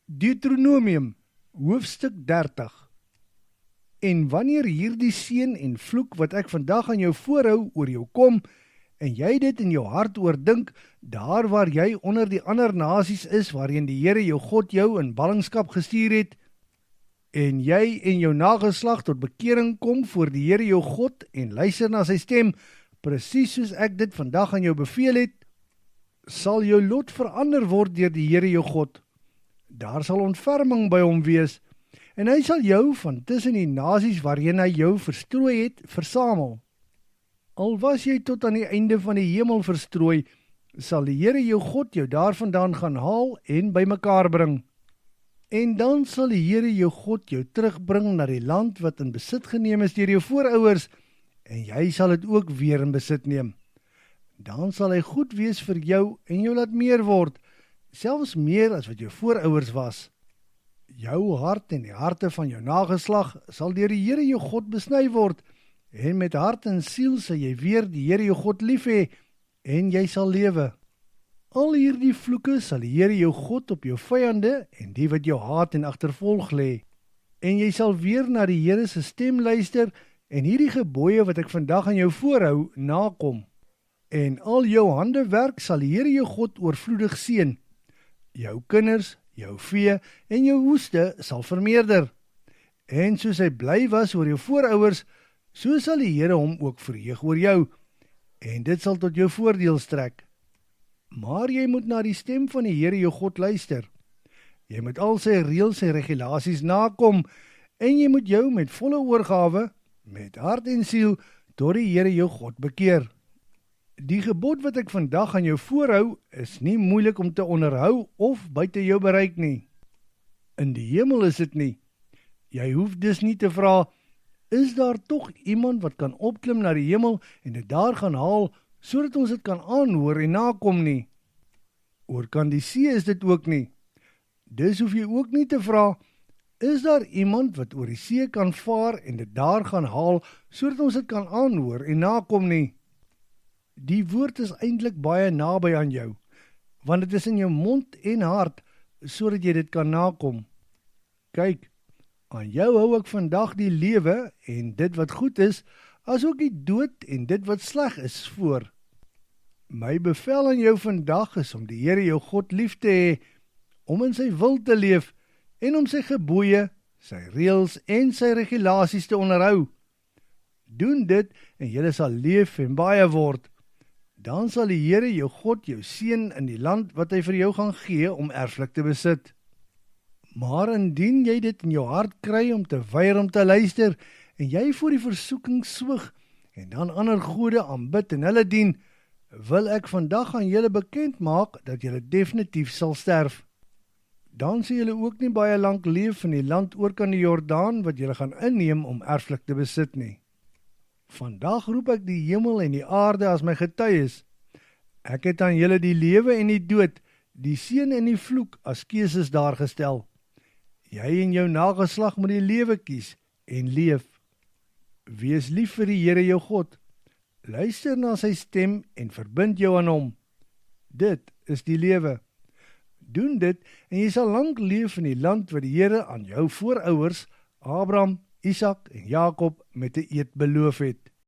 Deuteronomium, hoofstuk 30. En wanneer hierdie seën en vloek wat ek vandag aan jou voorhou oor jou kom, en jy dit in jou hart oordink, daar waar jy onder die ander nasies is, waarheen die Here jou God jou in ballingskap gestuur het, en jy en jou nageslag tot bekering kom voor die Here jou God, en luister na sy stem, presies soos ek dit vandag aan jou beveel het, sal jou lot verander word deur die Here jou God. Daar sal ontferming by hom wees, en hy sal jou van tussen die nasies waarheen hy jou verstrooi het, versamel. Al was jy tot aan die einde van die hemel verstrooi, sal die Here jou God jou daarvandaan gaan haal en bymekaar bring. En dan sal die Here jou God jou terugbring na die land wat in besit geneem is deur jou voorouers, en jy sal dit ook weer in besit neem. Dan sal hy goed wees vir jou en jou laat meer word, selfs meer as wat jou voorouers was. Jou hart en die harte van jou nageslag sal deur die Here jou God besny word, en met hart en siel sal jy weer die Here jou God lief hê, en jy sal lewe. Al hierdie vloeke sal die Here jou God op jou vyande en die wat jou haat en agtervolg lê, en jy sal weer na die Here se stem luister en hierdie gebooie wat ek vandag aan jou voorhou nakom. En al jou handewerk sal die Here jou God oorvloedig seën. Jou kinders, jou vee en jou oeste sal vermeerder. En soos hy bly was oor jou voorouers, so sal die Here hom ook verheug oor jou, en dit sal tot jou voordeel strek. Maar jy moet na die stem van die Here jou God luister. Jy moet al sy reëls en regulasies nakom, en jy moet jou met volle oorgawe, met hart en siel, tot die Here jou God bekeer. Die gebod wat ek vandag aan jou voorhou, is nie moeilik om te onderhou of buite jou bereik nie. In die hemel is dit nie. Jy hoef dus nie te vra, is daar tog iemand wat kan opklim na die hemel en dit daar gaan haal, sodat ons dit kan aanhoor en nakom nie. Oor kan die see is dit ook nie. Dus hoef jy ook nie te vra, is daar iemand wat oor die see kan vaar en dit daar gaan haal, sodat ons dit kan aanhoor en nakom nie. Die woord is eintlik baie naby aan jou, want dit is in jou mond en hart, sodat jy dit kan nakom. Kyk, aan jou hou ek vandag die lewe en dit wat goed is, asook die dood en dit wat sleg is voor. My bevel aan jou vandag is om die Here jou God lief te hê, om in sy wil te leef en om sy gebooie, sy reëls en sy regulasies te onderhou. Doen dit en jy sal leef en baie word. Dan sal die Here jou God jou seën in die land wat hy vir jou gaan gee om erflik te besit. Maar indien jy dit in jou hart kry om te weier om te luister, en jy voor die versoeking swig, en dan ander gode aanbid en hulle dien, wil ek vandag aan julle bekend maak dat julle definitief sal sterf. Dan sal julle ook nie baie lank leef in die land oorkant die Jordaan wat julle gaan inneem om erflik te besit nie. Vandag roep ek die hemel en die aarde as my getuies. Ek het aan julle die lewe en die dood, die seën en die vloek as keuses daar gestel. Jy en jou nageslag moet die lewe kies en leef. Wees lief vir die Here jou God. Luister na sy stem en verbind jou aan hom. Dit is die lewe. Doen dit en jy sal lank leef in die land wat die Here aan jou voorouers, Abraham, Isak en Jakob met 'n eed beloof het.